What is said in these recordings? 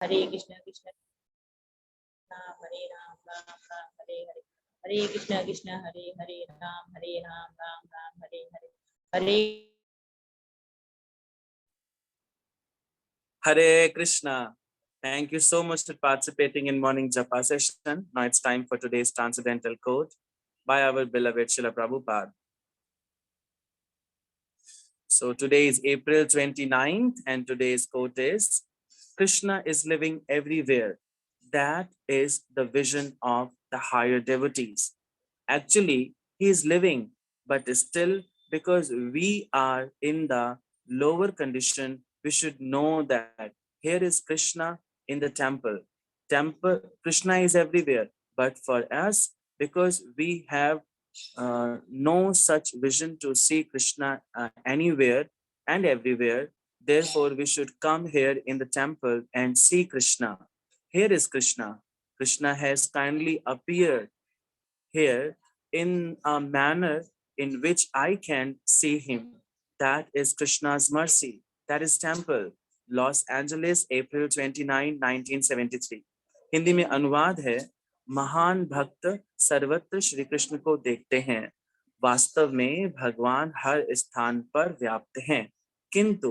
Hare Krishna Krishna Ram Hare Ram Ram Ram Hare Hare, Hare Krishna Krishna Hare Hare Ram Ram Ram Hare Hare, Hare Hare Krishna. Thank you so much for participating in morning japa session. Now it's time for today's transcendental quote by our beloved Srila Prabhupada. So today is April 29th and today's quote is, Krishna is living everywhere. That is the vision of the higher devotees. Actually, he is living, but still, because we are in the lower condition, we should know that here is Krishna in the temple. Krishna is everywhere, but for us, because we have no such vision to see Krishna anywhere and everywhere, therefore we should come here in the temple and see Krishna. Here is Krishna. Krishna has kindly appeared here in a manner in which I can see him. That is Krishna's mercy. That is temple. Los Angeles April 29, 1973। Hindi में अनुवाद है, महान भक्त सर्वत्र श्री कृष्ण को देखते हैं। वास्तव में भगवान हर स्थान पर व्याप्त हैं, किंतु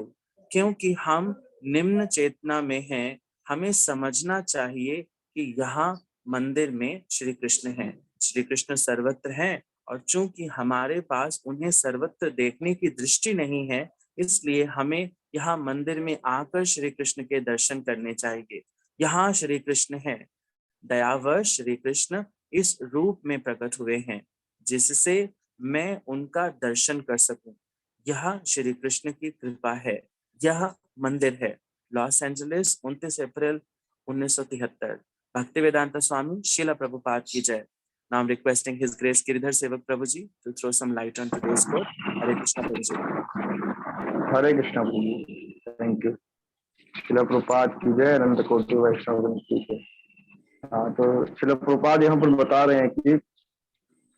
क्योंकि हम निम्न चेतना में हैं, हमें समझना चाहिए कि यहाँ मंदिर में श्री कृष्ण हैं। श्री कृष्ण सर्वत्र हैं, और चूंकि हमारे पास उन्हें सर्वत्र देखने की दृष्टि नहीं है, इसलिए हमें यहाँ मंदिर में आकर श्री कृष्ण के दर्शन करने चाहिए। यहाँ श्री कृष्ण है। दयावश श्री कृष्ण इस रूप में प्रकट हुए हैं जिससे मैं उनका दर्शन कर सकूं। यह श्री कृष्ण की कृपा है, यह मंदिर है। लॉस एंजलिस 29 अप्रैल 1973। भक्तिवेदांत स्वामी श्रील प्रभुपाद की जय। Now I'm requesting His Grace Giridhar Sevak Prabhuji to throw some light on today's quote. Hare Krishna Prabhuji. Hare Krishna Prabhu, thank you. Srila Prabhupada की जय, अनंत कोटि वैष्णव की जय। तो श्रील प्रभुपाद यहाँ पर बता रहे हैं कि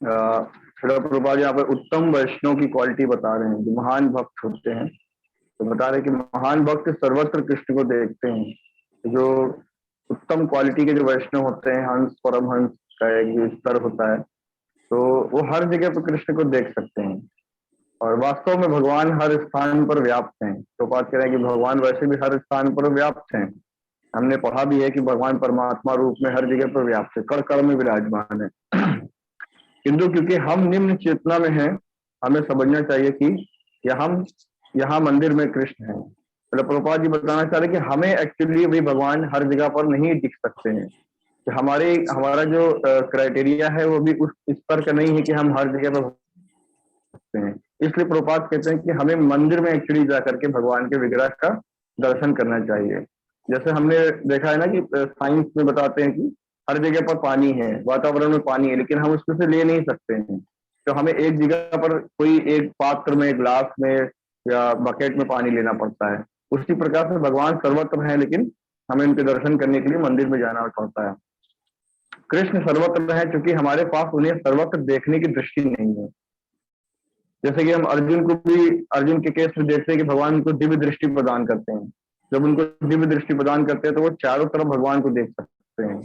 श्रील प्रभुपाद यहाँ पर उत्तम वैष्णव की क्वालिटी बता रहे हैं, जो महान भक्त होते हैं। तो बता रहे हैं कि महान भक्त सर्वत्र कृष्ण को देखते हैं। जो उत्तम क्वालिटी के जो वैष्णव होते हैं, हंस परमहंस का एक जो स्तर होता है, तो वो हर जगह पर कृष्ण को देख सकते हैं। और वास्तव में भगवान हर स्थान पर व्याप्त हैं। तो बात करें कि भगवान वैसे भी हर स्थान पर व्याप्त हैं। हमने पढ़ा भी है कि भगवान परमात्मा रूप में हर जगह पर व्याप्त है, कण कण में विराजमान है। किंतु क्योंकि हम निम्न चेतना में हैं, हमें समझना चाहिए कि यहाँ मंदिर में कृष्ण है। तो प्रभुपाद जी बताना चाह रहे कि हमें एक्चुअली भी भगवान हर जगह पर नहीं दिख सकते हैं। कि हमारा जो क्राइटेरिया है वो भी उस स्तर का नहीं है कि हम हर जगह पर सकते हैं। इसलिए प्रभुपाद कहते हैं कि हमें मंदिर में एक्चुअली जाकर के भगवान के विग्रह का दर्शन करना चाहिए। जैसे हमने देखा है ना कि साइंस में बताते हैं कि हर जगह पर पानी है, वातावरण में पानी है, लेकिन हम उसमें से ले नहीं सकते हैं। तो हमें एक जगह पर कोई एक पात्र में, ग्लास में या बकेट में पानी लेना पड़ता है। उसी प्रकार से भगवान सर्वत्र है, लेकिन हमें उनके दर्शन करने के लिए मंदिर में जाना पड़ता है। कृष्ण सर्वत्र है क्योंकि हमारे पास उन्हें सर्वत्र देखने की दृष्टि नहीं है। जैसे कि हम अर्जुन के केस में देखते हैं कि भगवान उनको दिव्य दृष्टि प्रदान करते हैं। जब उनको दिव्य दृष्टि प्रदान करते हैं तो वो चारों तरफ भगवान को देख सकते हैं।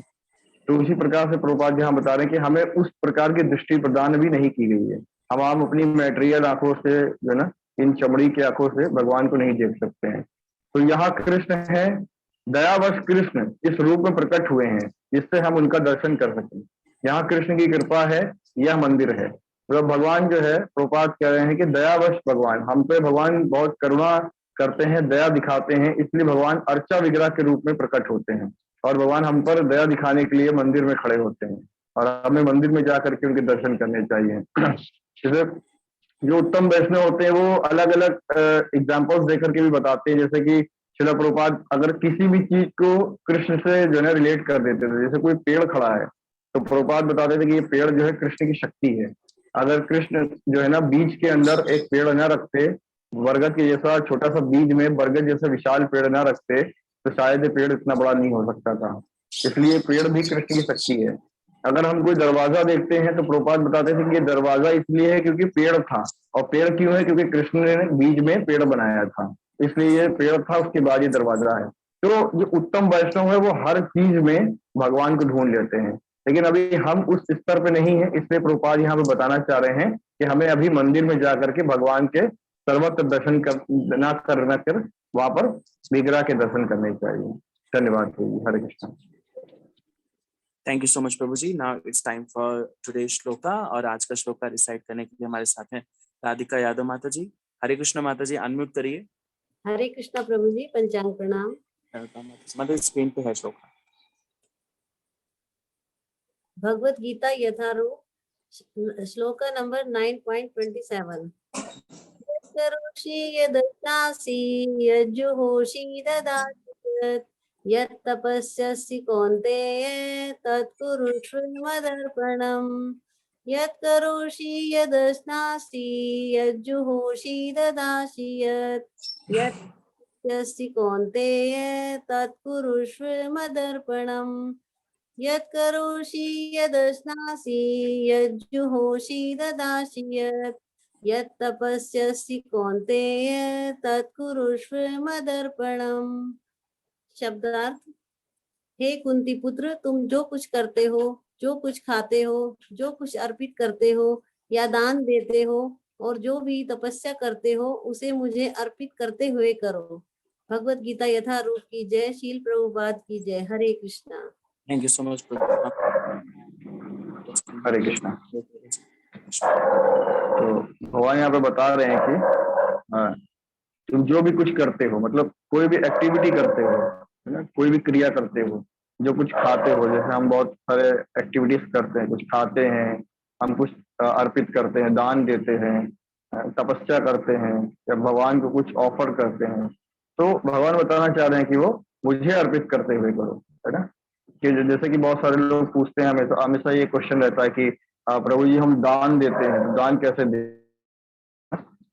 तो उसी प्रकार से प्रभुपाद यहाँ बता रहे हैं कि हमें उस प्रकार की दृष्टि प्रदान भी नहीं की गई है। हम अपनी मैटेरियल आंखों से, जो है ना, इन चमड़ी की आंखों से भगवान को नहीं देख सकते हैं। तो यहाँ कृष्ण है, दयावश कृष्ण इस रूप में प्रकट हुए हैं जिससे हम उनका दर्शन कर सकें। यहाँ कृष्ण की कृपा है, यह मंदिर है। तो भगवान जो है, प्रभुपाद कह रहे हैं कि दयावश भगवान, हम पे भगवान बहुत करुणा करते हैं, दया दिखाते हैं, इसलिए भगवान अर्चा विग्रह के रूप में प्रकट होते हैं। और भगवान हम पर दया दिखाने के लिए मंदिर में खड़े होते हैं, और हमें मंदिर में जाकर के उनके दर्शन करने चाहिए। जैसे जो उत्तम वैष्णव होते हैं वो अलग अलग एग्जाम्पल्स देकर के भी बताते हैं। जैसे कि श्रील प्रभुपाद अगर किसी भी चीज को कृष्ण से जो है रिलेट कर देते थे। जैसे कोई पेड़ खड़ा है तो प्रभुपाद बताते थे कि ये पेड़ जो है कृष्ण की शक्ति है। अगर कृष्ण जो है ना बीज के अंदर एक पेड़ न रखते, बरगद के जैसा छोटा सा बीज में बरगद जैसा विशाल पेड़ न रखते, तो शायद ये पेड़ इतना बड़ा नहीं हो सकता था। इसलिए पेड़ भी कृष्ण की शक्ति है। अगर हम कोई दरवाजा देखते हैं तो प्रभुपाद बताते थे कि ये दरवाजा इसलिए है क्योंकि पेड़ था। और पेड़ क्यों है? क्योंकि कृष्ण ने बीज में पेड़ बनाया था, इसलिए ये पेड़ था, उसके बाद ये दरवाजा है। तो जो उत्तम वैष्णव है वो हर चीज में भगवान को ढूंढ लेते हैं, लेकिन अभी हम उस स्तर पे नहीं है। इसलिए प्रभुपाद यहाँ पे बताना चाह रहे हैं कि हमें अभी मंदिर में जाकर के भगवान के सर्वत्र दर्शन कर वहां पर विग्रह के दर्शन करने चाहिए। धन्यवाद प्रभु जी। हरे Krishna. Thank you so much, Prabhuji. Now it's time for today's shloka. और आज का श्लोका रिसाइट करने के लिए हमारे साथ हैं राधिका यादव माता जी। हरे कृष्ण माता जी, अनम्यूट करिए। हरे कृष्णा प्रभु जी, पंचांग प्रणाम। माता स्क्रीन पे है श्लोका। भगवत गीता यथारूप श्लोका नंबर 9.27। करोषि यदस्नासि यज्जुहोषि ददासि यत् तपस्यसि कौन्तेय तत्कुरुष्व मदर्पणम्। यत् करोषि यदस्नासि यज्जुहोषि ददासि यत् तपस्यसि कौन्तेय तत्कुरुष्व मदर्पणम्। यत् करोषि यदस्नासि यज्जुहोषि ददासि यत् तपस्यसि कौन्तेय तत्कुरुष्व मदर्पणम्। शब्दार्थ। हे कुंती पुत्र, तुम जो कुछ करते हो, जो कुछ खाते हो, जो कुछ अर्पित करते हो या दान देते हो और जो भी तपस्या करते हो उसे मुझे अर्पित करते हुए करो। भगवत गीता यथारूप की जय। शील प्रभुपाद की जय। हरे Krishna. Thank you so much, हरे कृष्णा। तो भगवान यहाँ पे बता रहे हैं कि तुम जो भी कुछ करते हो, मतलब कोई भी एक्टिविटी करते हो, है ना, कोई भी क्रिया करते हो, जो कुछ खाते हो, जैसे हम बहुत सारे एक्टिविटीज करते हैं, कुछ खाते हैं, हम कुछ अर्पित करते हैं, दान देते हैं, तपस्या करते हैं या भगवान को कुछ ऑफर करते हैं, तो भगवान बताना चाह रहे हैं कि वो मुझे अर्पित करते हुए करो, है ना। कि जैसे कि बहुत सारे लोग पूछते हैं, हमेशा हमेशा ये क्वेश्चन रहता है कि प्रभु जी हम दान देते हैं, दान कैसे दें,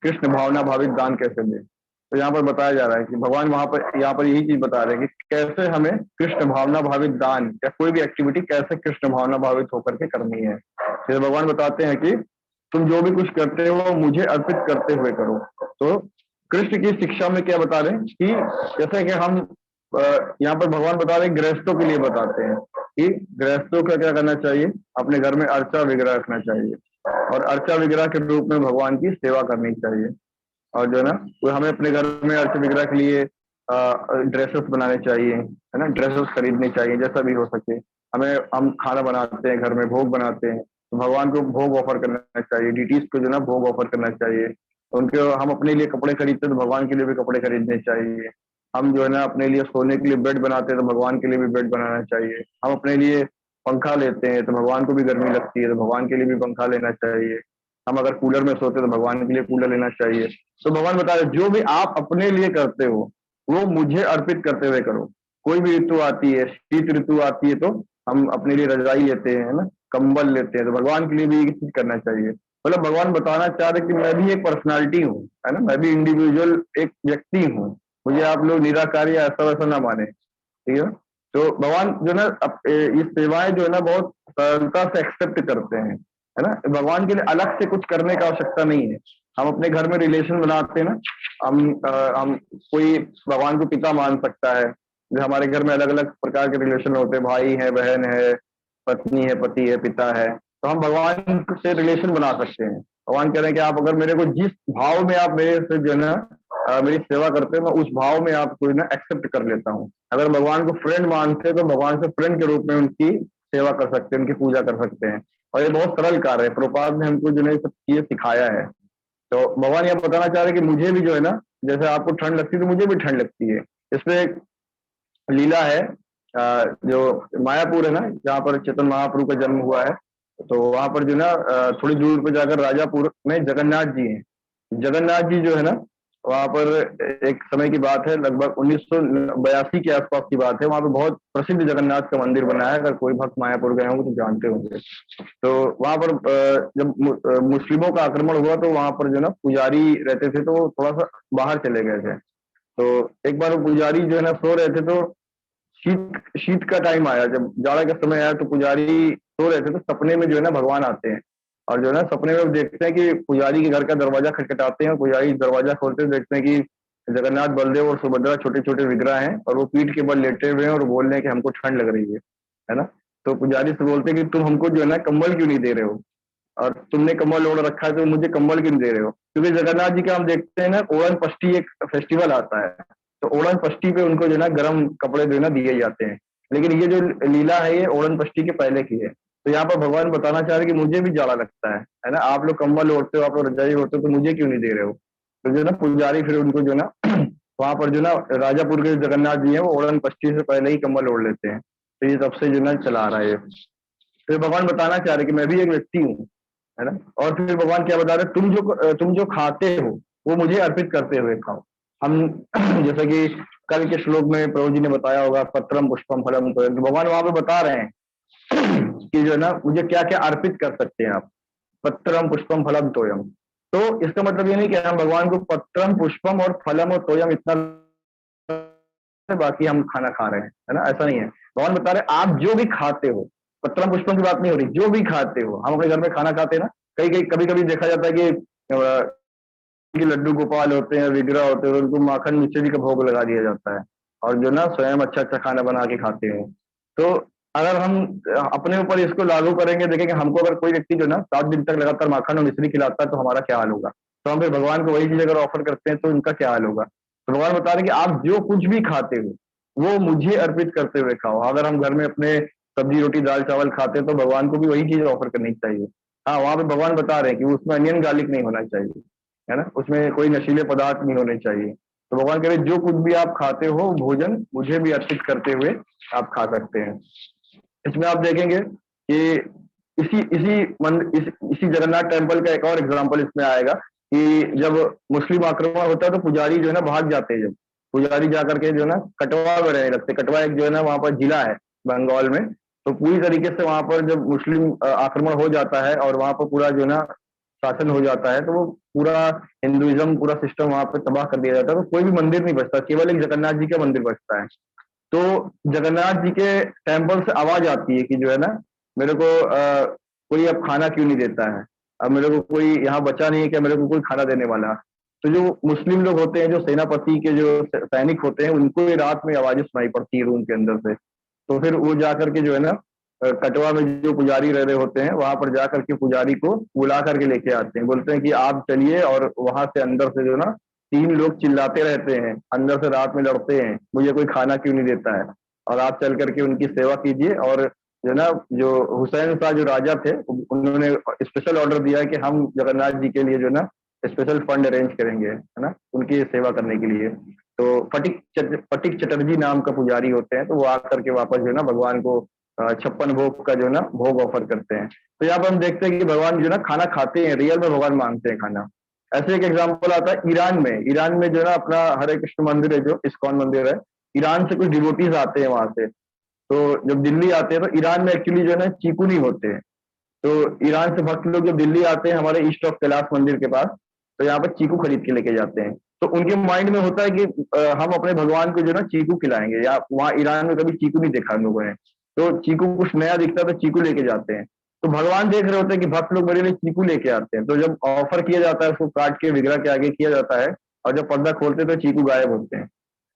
कृष्ण भावना भावित दान कैसे दें। तो यहाँ पर बताया जा रहा है कि भगवान वहां पर यहाँ पर यही चीज बता रहे हैं कि कैसे हमें कृष्ण भावना भावित दान या कोई भी एक्टिविटी कैसे कृष्ण भावना भावित होकर के करनी है। फिर भगवान बताते हैं कि तुम जो भी कुछ करते हो मुझे अर्पित करते हुए करो। तो कृष्ण की शिक्षा में क्या बता रहे हैं कि जैसे कि हम यहाँ पर भगवान बता रहे हैं गृहस्थों के लिए बताते हैं कि गृहस्थों का क्या करना चाहिए, अपने घर में अर्चा विग्रह रखना चाहिए और अर्चा विग्रह के रूप में भगवान की सेवा करनी चाहिए। और जो है ना, वो हमें अपने घर में अर्चा विग्रह के लिए ड्रेसेस बनाने चाहिए, है ना, ड्रेसेस खरीदने चाहिए जैसा भी हो सके। हम खाना बनाते हैं, घर में भोग बनाते हैं, तो भगवान को भोग ऑफर करना चाहिए, डीटीज को जो ना भोग ऑफर करना चाहिए। उनके हम अपने लिए कपड़े खरीदते हैं तो भगवान के लिए भी कपड़े खरीदने चाहिए। हम जो है ना अपने लिए सोने के लिए बेड बनाते हैं तो भगवान के लिए भी बेड बनाना चाहिए। हम अपने लिए पंखा लेते हैं तो भगवान को भी गर्मी लगती है तो भगवान के लिए भी पंखा लेना चाहिए। हम अगर कूलर में सोते हैं तो भगवान के लिए कूलर लेना चाहिए। तो भगवान बता रहे जो भी आप अपने लिए करते हो वो मुझे अर्पित करते हुए करो। कोई भी ऋतु आती है, शीत ऋतु आती है तो हम अपने लिए रजाई लेते हैं ना, कंबल लेते हैं, तो भगवान के लिए भी ये चीज करना चाहिए। मतलब भगवान बताना चाह रहे कि मैं भी एक पर्सनालिटी हूँ, है ना, मैं भी इंडिविजुअल एक व्यक्ति हूँ। मुझे आप लोग निराकारी या ऐसा वैसा ना माने, ठीक है। तो भगवान जो ना ये सेवाएं जो है ना बहुत सरलता से एक्सेप्ट करते हैं, है ना। भगवान के लिए अलग से कुछ करने का आवश्यकता नहीं है। हम अपने घर में रिलेशन बनाते हैं ना, हम कोई भगवान को पिता मान सकता है। जो हमारे घर में अलग अलग प्रकार के रिलेशन होते हैं, भाई है, बहन है, पत्नी है, पति है, पिता है, तो हम भगवान से रिलेशन बना सकते हैं। भगवान कह रहे हैं कि आप अगर मेरे को जिस भाव में आप मेरे से जो है ना मेरी सेवा करते हैं, मैं उस भाव में आपको ना एक्सेप्ट कर लेता हूँ। अगर भगवान को फ्रेंड मानते हैं तो भगवान से फ्रेंड के रूप में उनकी सेवा कर सकते हैं, उनकी पूजा कर सकते हैं। और ये बहुत सरल कार्य है, प्रभुपाद ने हमको जो है सब चीजें सिखाया है। तो भगवान यह बताना चाह रहे हैं कि मुझे भी जो है ना, जैसे आपको ठंड लगती है तो मुझे भी ठंड लगती है। इसमें एक लीला है, जो मायापुर है ना, जहाँ पर चेतन महाप्रभु का जन्म हुआ है, तो वहां पर जो ना थोड़ी दूर पर जाकर राजापुर में जगन्नाथ जी हैं। जगन्नाथ जी जो है ना, वहां पर एक समय की बात है, लगभग 1982 के आसपास की बात है। वहां पे बहुत प्रसिद्ध जगन्नाथ का मंदिर बना है, अगर कोई भक्त मायापुर गए होंगे तो जानते होंगे। तो वहां पर जब मुस्लिमों का आक्रमण हुआ तो वहां पर जो ना पुजारी रहते थे तो वो थोड़ा सा बाहर चले गए थे। तो एक बार पुजारी जो है ना सो रहे थे, तो शीत का टाइम आया, जब जाड़ा का समय आया तो पुजारी सो रहे थे, तो सपने में जो है ना भगवान आते हैं और जो है ना सपने में देखते हैं कि पुजारी के घर का दरवाजा खटखटाते हैं। पुजारी दरवाजा खोलते हैं, देखते हैं कि जगन्नाथ, बलदेव और सुभद्रा छोटे छोटे विग्रह हैं और वो पीठ के बल लेटे हुए हैं और बोल रहे हैं कि हमको ठंड लग रही है ना। तो पुजारी से बोलते हैं कि तुम हमको जो है ना कंबल क्यों नहीं दे रहे हो, और तुमने कंबल ओढ़ रखा है तो मुझे कंबल क्यों नहीं दे रहे हो। क्योंकि जगन्नाथ जी का हम देखते हैं ना ओणन पष्टी एक फेस्टिवल आता है, तो ओणन पष्टी पे उनको जो है ना गर्म कपड़े जो है ना दिए जाते हैं। लेकिन ये जो लीला है ये ओणन पष्टी के पहले की है। तो यहाँ पर भगवान बताना चाह रहे कि मुझे भी जाड़ा लगता है ना, आप लोग कंबल ओढ़ते हो, आप लोग रजाई ओढ़ते हो, तो मुझे क्यों नहीं दे रहे हो। तो जो है ना पुजारी फिर उनको जो है ना वहां पर जो ना राजापुर के जगन्नाथ जी हैं वो ओणन पष्टी से पहले ही कंबल ओढ़ लेते हैं। तो ये तब से जो ना चला आ रहा है। फिर भगवान बताना चाह रहे कि मैं भी एक व्यक्ति हूँ, है ना। और फिर भगवान क्या बता रहे, तुम जो खाते हो वो मुझे अर्पित करते हुए खाओ। हम जैसे कि कल के श्लोक में प्रभु जी ने बताया होगा पत्रम पुष्पम फलम, तो भगवान वहां पे बता रहे हैं कि जो है ना मुझे क्या क्या अर्पित कर सकते हैं आप, पत्रम पुष्पम फलम तोयम। तो इसका मतलब ये नहीं कि हम भगवान को पत्रम पुष्पम और फलम और तोयम इतना बाकी हम खाना खा रहे हैं, है ना, ऐसा नहीं है। भगवान बता रहे आप जो भी खाते हो, पत्रम पुष्पम की बात नहीं हो रही, जो भी खाते हो। हम अपने घर में खाना खाते हैं ना, कई कभी कभी देखा जाता है कि लड्डू गोपाल होते हैं, विग्रह होते हैं, उनको माखन मिश्री का भोग लगा दिया जाता है और जो ना स्वयं अच्छा अच्छा खाना बना के खाते हैं। तो अगर हम अपने ऊपर इसको लागू करेंगे, देखेंगे हमको अगर कोई व्यक्ति जो ना 7 दिन तक लगातार माखन और मिश्री खिलाता है तो हमारा क्या हाल होगा। तो हम फिर भगवान को वही चीज अगर ऑफर करते हैं तो उनका क्या हाल होगा। तो भगवान बता रहे कि आप जो कुछ भी खाते हो वो मुझे अर्पित करते हुए खाओ। अगर हम घर में अपने सब्जी रोटी दाल चावल खाते हैं तो भगवान को भी वही चीज ऑफर करनी चाहिए। हाँ, वहां पे भगवान बता रहे हैं कि उसमें अनियन गार्लिक नहीं होना चाहिए, है ना, उसमें कोई नशीले पदार्थ नहीं होने चाहिए। तो भगवान कह रहे जो कुछ भी आप खाते हो भोजन मुझे भी अर्पित करते हुए आप खा सकते हैं। इसमें आप देखेंगे कि इसी जगन्नाथ टेम्पल का एक और एग्जांपल इसमें आएगा कि जब मुस्लिम आक्रमण होता है तो पुजारी जो है ना भाग जाते हैं। जब पुजारी जाकर के जो है ना कटवा में रहने लगते, कटवा एक जो है ना वहां पर जिला है बंगाल में। तो पूरी तरीके से वहां पर जब मुस्लिम आक्रमण हो जाता है और वहां पर पूरा जो है ना शासन हो जाता है तो वो पूरा हिंदुइज्म पूरा सिस्टम वहां पर तबाह कर दिया जाता है। तो कोई भी मंदिर नहीं बचता, केवल एक जगन्नाथ जी का मंदिर बचता है। तो जगन्नाथ जी के टेम्पल से आवाज आती है कि जो है ना मेरे को कोई अब खाना क्यों नहीं देता है, अब मेरे को कोई यहाँ बचा नहीं है कि मेरे को कोई खाना देने वाला। तो जो मुस्लिम लोग होते हैं, जो सेनापति के जो सैनिक होते हैं, उनको ये रात में आवाजें सुनाई पड़ती है रूम के अंदर से। तो फिर वो जाकर के जो है ना कटवा में जो पुजारी रह रहे होते हैं वहां पर जाकर के पुजारी को बुला करके लेके आते हैं, बोलते हैं कि आप चलिए। और वहां से अंदर से जो ना 3 लोग चिल्लाते रहते हैं, अंदर से रात में लड़ते हैं, मुझे कोई खाना क्यों नहीं देता है, और आप चल करके उनकी सेवा कीजिए। और जो ना जो हुसैन शाह जो राजा थे उन्होंने स्पेशल ऑर्डर दिया है कि हम जगन्नाथ जी के लिए जो ना स्पेशल फंड अरेंज करेंगे, है ना, उनकी सेवा करने के लिए। तो फटिक चटर्जी नाम का पुजारी होते हैं, तो वो आकर के वापस जो है ना भगवान को 56 भोग का जो ना भोग ऑफर करते हैं। तो यहाँ पर हम देखते हैं कि भगवान जो ना खाना खाते हैं, रियल में भगवान मांगते हैं खाना। ऐसे एक एग्जाम्पल आता है ईरान में जो है ना अपना हरे कृष्ण मंदिर है, जो इस्कॉन मंदिर है, ईरान से कुछ डिवोटीज आते हैं वहां से। तो जब दिल्ली आते हैं तो ईरान में एक्चुअली जो है ना चीकू नहीं होते हैं। तो ईरान से भक्त लोग जब दिल्ली आते हैं हमारे ईस्ट ऑफ कैलाश मंदिर के पास, तो यहाँ पर चीकू खरीद के लेके जाते हैं। तो उनके माइंड में होता है कि हम अपने भगवान को जो ना चीकू खिलाएंगे, या वहाँ ईरान में कभी चीकू नहीं देखा हम लोगों ने, तो चीकू कुछ नया दिखता है तो चीकू लेके जाते हैं। तो भगवान देख रहे होते हैं कि भक्त लोग मेरे लिए चीकू लेके आते हैं, तो जब ऑफर किया जाता है उसको काट के विग्रह के आगे किया जाता है, और जब पर्दा खोलते हैं तो चीकू गायब होते हैं।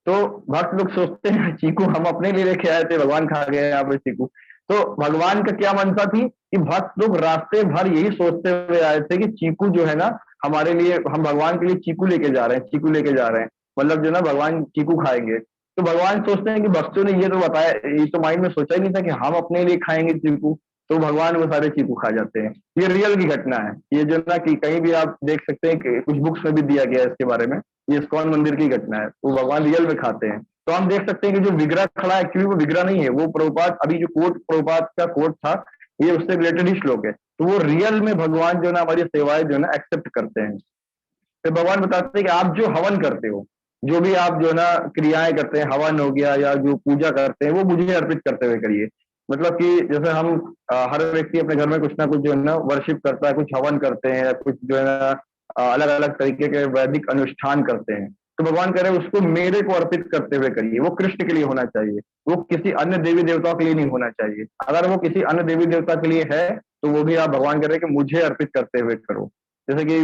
तो भक्त लोग सोचते हैं चीकू हम अपने लिए लेके आए थे, भगवान खा गए यहाँ पे चीकू। तो भगवान का क्या मनसा थी कि भक्त लोग रास्ते भर यही सोचते हुए आए थे कि चीकू जो है ना हमारे लिए, हम भगवान के लिए चीकू लेके जा रहे हैं, चीकू लेके जा रहे हैं, मतलब जो ना भगवान चीकू खाएंगे। तो भगवान सोचते हैं कि भक्तों ने ये तो बताया, ये तो माइंड में सोचा ही नहीं था कि हम अपने लिए खाएंगे चीकू। तो भगवान वो सारे चीकू खा जाते हैं। ये रियल की घटना है, ये जो ना कि कहीं भी आप देख सकते हैं कि कुछ बुक्स में भी दिया गया है इसके बारे में, ये इस्कॉन मंदिर की घटना है। वो भगवान रियल में खाते हैं। तो हम देख सकते हैं कि जो विग्रह खड़ा है एक्चुअली वो विग्रह नहीं है, वो प्रभुपाद अभी जो कोट प्रभुपाद का कोट था ये उससे रिलेटेड ही श्लोक है। तो वो रियल में भगवान जो ना हमारी सेवाएं जो ना एक्सेप्ट करते हैं। फिर भगवान बताते हैं कि आप जो हवन करते हो, जो भी आप जो ना क्रियाएं करते हैं, हवन हो गया या जो पूजा करते हैं, वो मुझे अर्पित करते हुए करिए। मतलब कि जैसे हम हर व्यक्ति अपने घर में कुछ ना कुछ जो है ना वर्शिप करता है, कुछ हवन करते हैं या कुछ जो है ना अलग अलग तरीके के वैदिक अनुष्ठान करते हैं। तो भगवान कह रहे हैं उसको मेरे को अर्पित करते हुए करिए। वो कृष्ण के लिए होना चाहिए, वो किसी अन्य देवी देवताओं के लिए नहीं होना चाहिए। अगर वो किसी अन्य देवी देवता के लिए है तो वो भी आप भगवान कह रहे हैं कि मुझे अर्पित करते हुए करो। जैसे कि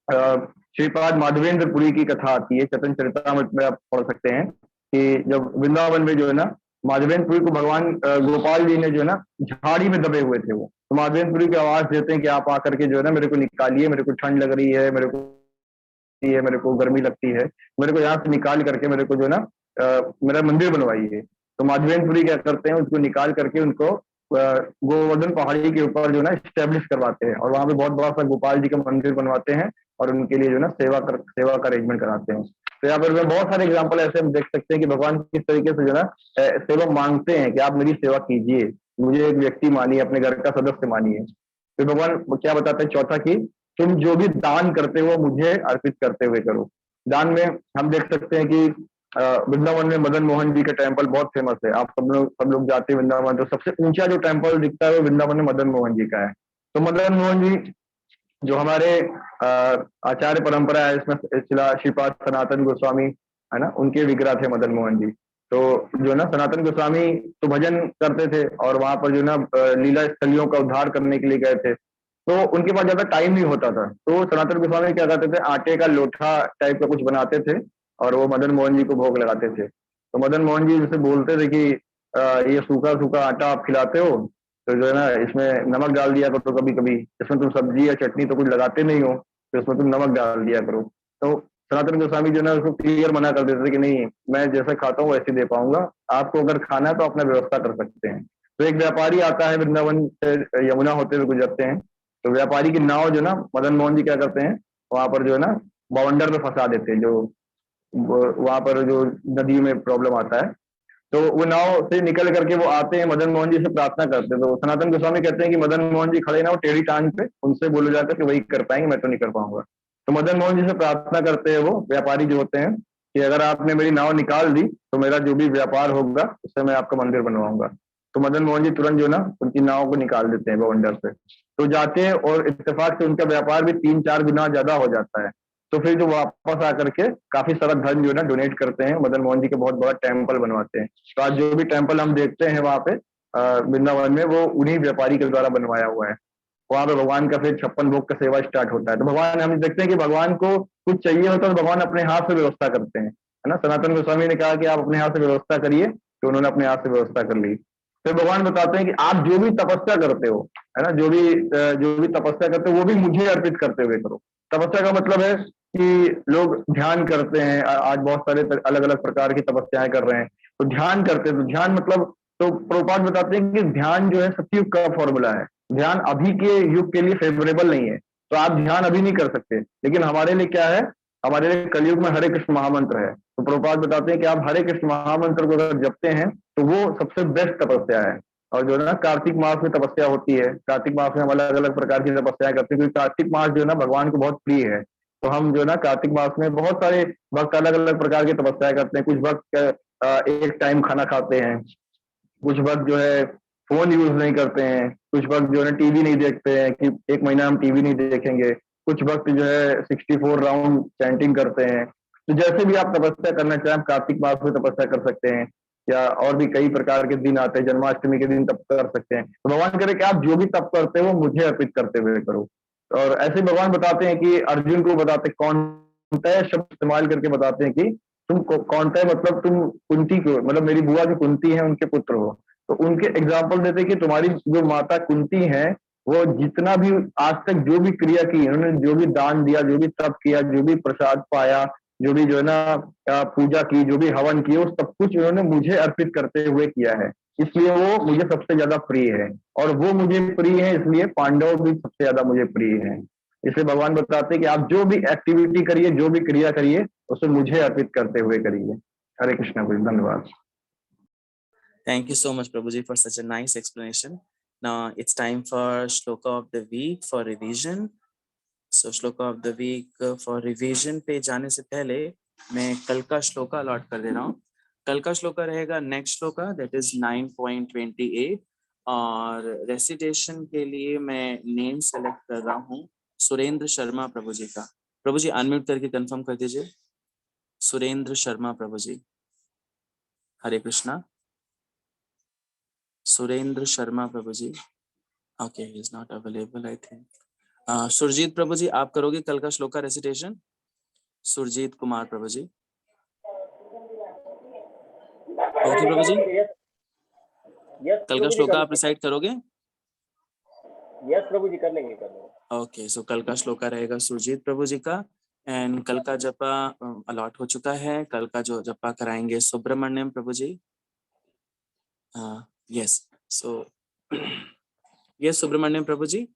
श्रीपाद माधवेंद्रपुरी की कथा आती है, चैतन्य चरितामृत में आप पढ़ सकते हैं कि जब वृंदावन में जो है ना माधवेंद्रपुरी को भगवान गोपाल जी ने जो है ना झाड़ी में दबे हुए थे, वो तो माधवेंद्रपुरी की आवाज देते हैं कि आप आकर के जो है ना मेरे को निकालिए, मेरे को ठंड लग रही है, मेरे को गर्मी लगती है, मेरे को यहाँ से निकाल करके मेरे को जो है ना मेरा मंदिर बनवाइए। तो माधवेंद्रपुरी क्या करते हैं, उसको निकाल करके उनको गोवर्धन पहाड़ी के ऊपर जो है ना स्टेब्लिश करवाते हैं और वहां पे बहुत बड़ा सा गोपाल जी का मंदिर बनवाते हैं और उनके लिए जो है ना सेवा का अरेंजमेंट कराते हैं। तो यहाँ पर बहुत सारे एग्जाम्पल ऐसे हम देख सकते हैं कि भगवान किस तरीके से जो है ना सेवा मांगते हैं कि आप मेरी सेवा कीजिए, मुझे एक व्यक्ति मानिए, अपने घर का सदस्य मानिए। तो भगवान क्या बताते हैं, चौथा की तुम जो भी दान करते हो मुझे अर्पित करते हुए करो। दान में हम देख सकते हैं कि वृंदावन में मदन मोहन जी का टेम्पल बहुत फेमस है। आप सब लोग जाते हैं वृंदावन, तो सबसे ऊंचा जो टेम्पल दिखता है वो वृंदावन में मदन मोहन जी का है। तो मदन मोहन जी जो हमारे आचार्य परंपरा है, इसमें श्रीपाद सनातन गोस्वामी है ना, उनके विग्रह थे मदन मोहन जी। तो जो ना सनातन गोस्वामी तो भजन करते थे और वहां पर जो ना लीला स्थलियों का उद्धार करने के लिए गए थे, तो उनके पास ज्यादा टाइम नहीं होता था। तो सनातन गोस्वामी क्या करते थे, आटे का लोठा टाइप का कुछ बनाते थे और वो मदन मोहन जी को भोग लगाते थे। तो मदन मोहन जी जैसे बोलते थे कि ये सूखा सूखा आटा आप खिलाते हो, तो जो है ना इसमें नमक डाल दिया करो कभी कभी, इसमें तुम सब्जी या चटनी तो कुछ लगाते नहीं हो, तो इसमें तुम नमक डाल दिया करो। तो सनातन गोस्वामी जो है ना उसको क्लियर मना कर देते थे कि नहीं, मैं जैसा खाता हूँ वैसे दे पाऊंगा, आपको अगर खाना है तो अपना व्यवस्था कर सकते हैं। तो एक व्यापारी आता है वृंदावन से, यमुना होते हुए गुजरते हैं, तो व्यापारी की नाव जो ना मदन मोहन जी क्या करते हैं, वहां पर जो है ना बवंडर में फंसा देते हैं, जो वहां पर जो नदी में प्रॉब्लम आता है। तो वो नाव से निकल करके वो आते हैं, मदन मोहन जी से प्रार्थना करते हैं। तो सनातन गोस्वामी कहते हैं कि मदन मोहन जी खड़े ना वो टेढ़ी टांग पे, उनसे बोला जाता है कि वही कर पाएंगे, मैं तो नहीं कर पाऊंगा। तो मदन मोहन जी से प्रार्थना करते हैं वो व्यापारी जो होते हैं कि अगर आपने मेरी नाव निकाल दी तो मेरा जो भी व्यापार होगा उससे मैं आपका मंदिर बनवाऊंगा। तो मदन मोहन जी तुरंत जो ना उनकी नाव को निकाल देते हैं बवंडर से, तो जाते हैं और इत्तेफाक से उनका व्यापार भी 3-4 गुना ज्यादा हो जाता है। तो फिर जो वापस आकर के काफी सारा धन जो है ना डोनेट करते हैं, मदन मोहन जी के बहुत बड़ा टेम्पल बनवाते हैं। तो आज जो भी टेम्पल हम देखते हैं वहां पे वृंदावन में, वो उन्हीं व्यापारी के द्वारा बनवाया हुआ है। वहां पे भगवान का फिर 56 भोग का सेवा स्टार्ट होता है। तो भगवान हम देखते हैं कि भगवान को कुछ चाहिए होता है तो भगवान अपने हाथ से व्यवस्था करते हैं, है ना। सनातन गोस्वामी ने कहा कि आप अपने हाथ से व्यवस्था करिए, तो उन्होंने अपने हाथ से व्यवस्था कर ली। फिर भगवान बताते हैं कि आप जो भी तपस्या करते हो, है ना, जो भी तपस्या करते हो वो भी मुझे अर्पित करते हुए करो। तपस्या का मतलब है कि लोग ध्यान करते हैं, आज बहुत सारे अलग अलग प्रकार की तपस्याएं कर रहे हैं, तो ध्यान करते हैं। तो ध्यान मतलब, तो प्रभुपाद बताते हैं कि ध्यान जो है सतयुग का फॉर्मूला है, ध्यान अभी के युग के लिए फेवरेबल नहीं है, तो आप ध्यान अभी नहीं कर सकते। लेकिन हमारे लिए क्या है, हमारे लिए कलयुग में हरे कृष्ण महामंत्र है। तो प्रभुपाद बताते हैं कि आप हरे कृष्ण महामंत्र को अगर जपते हैं तो वो सबसे बेस्ट तपस्या है। और जो है ना कार्तिक मास में तपस्या होती है, कार्तिक मास में हम अलग अलग प्रकार की तपस्याएं करते हैं, क्योंकि कार्तिक मास जो है ना भगवान को बहुत प्रिय है। तो हम जो है ना कार्तिक मास में बहुत सारे भक्त अलग अलग प्रकार की तपस्याएं करते हैं। कुछ भक्त एक टाइम खाना खाते हैं, कुछ भक्त जो है फोन यूज नहीं करते हैं, कुछ भक्त जो है टीवी नहीं देखते हैं कि 1 महीना हम टीवी नहीं देखेंगे, कुछ भक्त जो है 64 राउंड चैंटिंग करते हैं। तो जैसे भी आप तपस्या करना चाहें, आप कार्तिक मास में तपस्या कर सकते हैं, या और भी कई प्रकार के दिन आते हैं, जन्माष्टमी के दिन तप कर सकते हैं। तो भगवान करे कि आप जो भी तप करते हो मुझे अर्पित करते हुए करो। और ऐसे भगवान बताते हैं कि अर्जुन को बताते, कौन शब्द इस्तेमाल करके बताते हैं कि तुम कौन मतलब तुम कुंती को, मतलब मेरी बुआ जो कुंती है उनके पुत्र हो। तो उनके एग्जाम्पल देते हैं कि तुम्हारी जो माता कुंती है वो जितना भी आज तक जो भी क्रिया की, उन्होंने जो भी दान दिया, जो भी तप किया, जो भी प्रसाद पाया, जो भी जो है ना पूजा की, जो भी हवन किए, वो सब कुछ उन्होंने मुझे अर्पित करते हुए किया है, इसलिए वो मुझे सबसे ज्यादा प्रिय है। और वो मुझे प्रिय है इसलिए पांडव भी सबसे ज्यादा मुझे प्रिय है। इसलिए भगवान बताते हैं कि आप जो भी एक्टिविटी करिए, जो भी क्रिया करिए, उसे मुझे अर्पित करते हुए करिए। हरे कृष्णा भाई, धन्यवाद। Thank you so much, Prabhuji, for such a nice explanation. Now it's time for Shloka of the Week for revision. So Shloka of the Week for revision पे जाने से पहले मैं कल का श्लोका अलॉट कर दे रहा हूँ। कल का श्लोका रहेगा नेक्स्ट श्लोका, दैट इज 9.28, और रेसिटेशन के लिए मैं नेम सेलेक्ट कर रहा हूँ सुरेंद्र शर्मा प्रभु जी का। प्रभु जी अनम्यूट करके कंफर्म कर दीजिए। सुरेंद्र शर्मा प्रभु जी, हरे कृष्णा। सुरेंद्र शर्मा प्रभु जी, okay, he is not available I think. Surjit प्रभु जी, आप करोगे कल का श्लोक का रेसिटेशन? सुरजीत कुमार प्रभु जी। ओके प्रभु जी, कल का श्लोक आप रिसाइट करोगे? यस प्रभु जी, कर लेंगे कर लेंगे। ओके, सो कल का श्लोका रहेगा सुरजीत प्रभु जी का। एंड कल का जपा अलॉट हो चुका है। कल का जो जपा कराएंगे सुब्रमण्यम प्रभु जी। यस, सो यस सुब्रमण्यम प्रभु जी,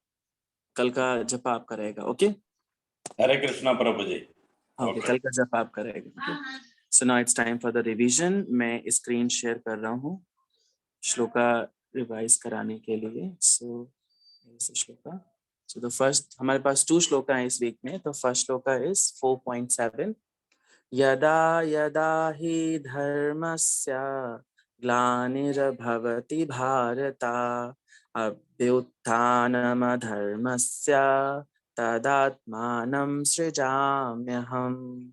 कल का जपा आपका रहेगा। ओके, हरे कृष्णा प्रभु जी। ओके, कल का जपा आपका रहेगा। So now it's time for the revision. मैं स्क्रीन शेयर कर रहा हूँ श्लोका रिवाइज कराने के लिए। सो श्लोका, सो द फर्स्ट, हमारे पास 2 श्लोका है इस वीक में। तो फर्स्ट श्लोका इज 4.7। यदा यदा हि धर्मस्य ग्लानिर्भवति भारत अभ्युत्थानमधर्मस्य तदात्मानं सृजाम्यहम्।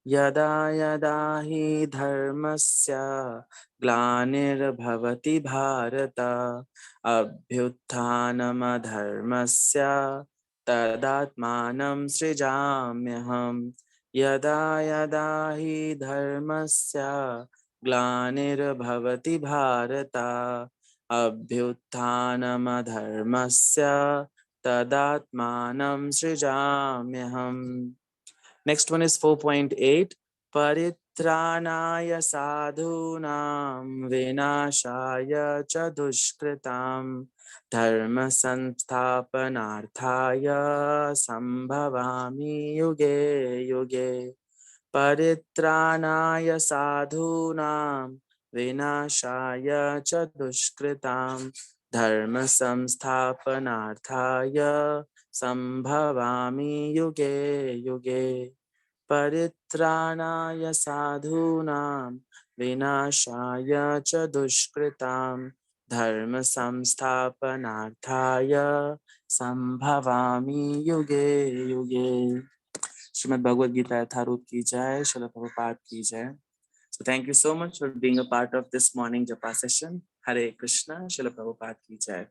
यदा यदा हि धर्मस्य ग्लानिर्भवति भारत अभ्युत्थानमधर्मस्य तदात्मानं सृजाम्यहम्। यदा यदा हि धर्मस्य ग्लानिर्भवति भारत अभ्युत्थानमधर्मस्य तदात्मानं सृजाम्यहम्। Next one is 4.8. परित्राणाय साधूनां विनाशाय च दुष्कृतां धर्म संस्थापनार्थाय संभवामि युगे युगे। परित्राणाय साधूनां विनाशाय च दुष्कृतां धर्म संस्थापनार्थाय संभवामि युगे युगे। परित्राणाय साधूनां विनाशाय च दुष्कृतां धर्म संस्थापनार्थाय संभवामि युगे युगे। श्रीमद् भगवद गीता यथारूप की जय। श्रील प्रभुपाद की जय। So thank you so much for being a part of this morning japa session. Hare Krishna, Srila Prabhupada ki jai.